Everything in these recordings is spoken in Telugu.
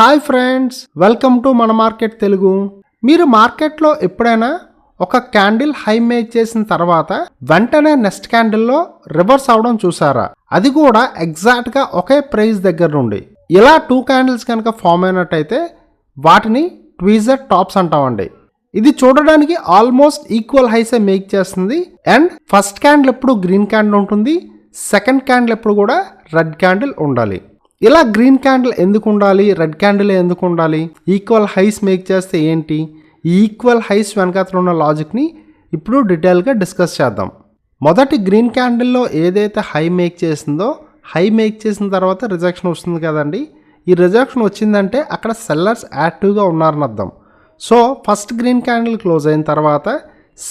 హాయ్ ఫ్రెండ్స్, వెల్కమ్ టు మన మార్కెట్ తెలుగు. మీరు మార్కెట్లో ఎప్పుడైనా ఒక క్యాండిల్ హై మేక్ చేసిన తర్వాత వెంటనే నెక్స్ట్ క్యాండిల్లో రివర్స్ అవడం చూసారా? అది కూడా ఎగ్జాక్ట్గా ఒకే ప్రైస్ దగ్గర నుండి. ఇలా 2 క్యాండిల్స్ కనుక ఫామ్ అయినట్టయితే వాటిని ట్వీజర్ టాప్స్ అంటామండి. ఇది చూడడానికి ఆల్మోస్ట్ ఈక్వల్ హైసే మేక్ చేస్తుంది. అండ్ ఫస్ట్ క్యాండిల్ ఎప్పుడు గ్రీన్ క్యాండిల్ ఉంటుంది, సెకండ్ క్యాండిల్ ఎప్పుడు కూడా రెడ్ క్యాండిల్ ఉండాలి. ఇలా గ్రీన్ క్యాండిల్ ఎందుకు ఉండాలి, రెడ్ క్యాండిల్ ఎందుకు ఉండాలి, ఈక్వల్ హైస్ మేక్ చేస్తే ఏంటి, ఈ ఈక్వల్ హైస్ వెనకాతలో ఉన్న లాజిక్ని ఇప్పుడు డీటెయిల్గా డిస్కస్ చేద్దాం. మొదటి గ్రీన్ క్యాండిల్లో ఏదైతే హై మేక్ చేసిందో, హై మేక్ చేసిన తర్వాత రిజెక్షన్ వస్తుంది కదండి. ఈ రిజెక్షన్ వచ్చిందంటే అక్కడ సెల్లర్స్ యాక్టివ్గా ఉన్నారని అర్థం. So first green candle close అయిన తర్వాత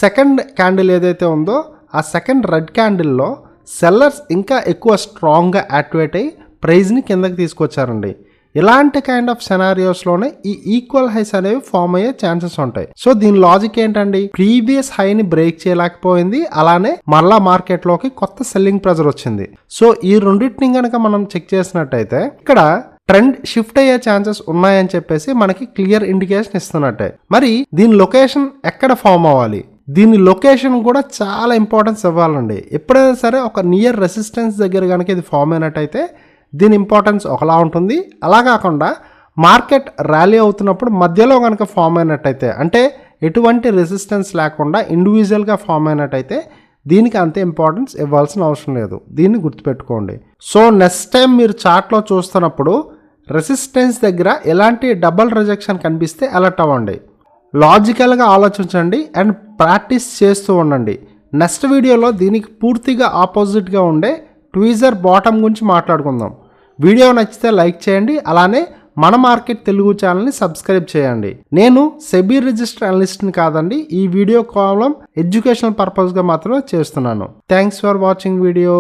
సెకండ్ క్యాండిల్ ఏదైతే ఉందో ఆ సెకండ్ రెడ్ క్యాండిల్లో సెల్లర్స్ ఇంకా ఎక్కువ స్ట్రాంగ్గా యాక్టివేట్ అయ్యి ప్రైజ్ని కిందకి తీసుకొచ్చారండి. ఇలాంటి కైండ్ ఆఫ్ సెనారియోస్లోనే ఈ ఈక్వల్ హైస్ అనేవి ఫామ్ అయ్యే ఛాన్సెస్ ఉంటాయి. సో దీని లాజిక్ ఏంటండి, ప్రీవియస్ హైని బ్రేక్ చేయలేకపోయింది, అలానే మళ్ళా మార్కెట్లోకి కొత్త సెల్లింగ్ ప్రెజర్ వచ్చింది. సో ఈ రెండింటిని కనుక మనం చెక్ చేసినట్టయితే ఇక్కడ ట్రెండ్ షిఫ్ట్ అయ్యే ఛాన్సెస్ ఉన్నాయని చెప్పేసి మనకి క్లియర్ ఇండికేషన్ ఇస్తున్నట్టే. మరి దీని లొకేషన్ ఎక్కడ ఫామ్ అవ్వాలి, దీని లొకేషన్ కూడా చాలా ఇంపార్టెన్స్ ఇవ్వాలండి. ఎప్పుడైనా సరే ఒక నియర్ రెసిస్టెన్స్ దగ్గర కనుక ఇది ఫామ్ అయినట్టయితే దీని ఇంపార్టెన్స్ ఒకలా ఉంటుంది. అలా కాకుండా మార్కెట్ ర్యాలీ అవుతున్నప్పుడు మధ్యలో కనుక ఫామ్ అయినట్టయితే, అంటే ఎటువంటి రెసిస్టెన్స్ లేకుండా ఇండివిజువల్గా ఫామ్ అయినట్టయితే దీనికి అంతే ఇంపార్టెన్స్ ఇవ్వాల్సిన అవసరం లేదు. దీన్ని గుర్తుపెట్టుకోండి. సో నెక్స్ట్ టైం మీరు చార్ట్లో చూస్తున్నప్పుడు రెసిస్టెన్స్ దగ్గర ఎలాంటి డబల్ రిజెక్షన్ కనిపిస్తే అలర్ట్ అవ్వండి. లాజికల్గా ఆలోచించండి అండ్ ప్రాక్టీస్ చేస్తూ ఉండండి. నెక్స్ట్ వీడియోలో దీనికి పూర్తిగా ఆపోజిట్గా ఉండే ట్వీజర్ బాటమ్ గురించి మాట్లాడుకుందాం. వీడియో నచ్చితే లైక్ చేయండి, అలానే మన మార్కెట్ తెలుగు ఛానల్ని సబ్స్క్రైబ్ చేయండి. నేను సెబీ రిజిస్టర్ అనలిస్ట్ని కాదండి. ఈ వీడియో కేవలం ఎడ్యుకేషనల్ పర్పస్గా మాత్రమే చేస్తున్నాను. Thanks for watching video.